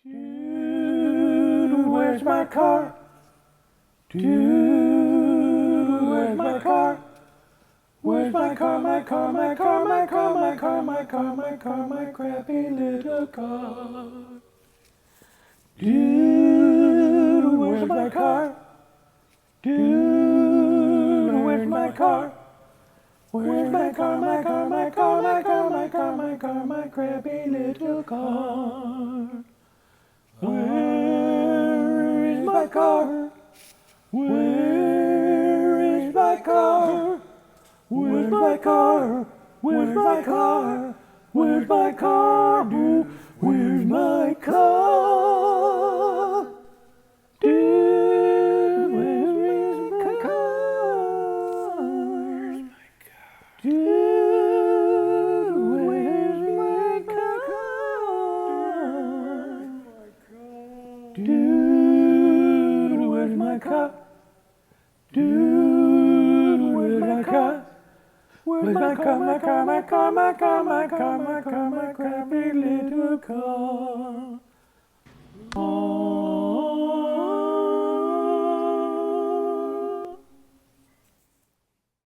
Dude, where's my car? Dude, where's my car? Where's my car, my car, my car, my car, my car, my car, my car, my crappy little car? Dude, where's my car? Dude, where's my car? Where's my car, my car, my car, my car, my car, my car, my crappy little car? Where is my car? Where is my car? Where's my car? Where's my car? Where's my car? Dude, where's my car? Dude, where's my car? Dude, where's my car? Dude, where's my car? Dude, where's my car? Where's my car, my car, my car, my car, my car, my car, my crappy little car?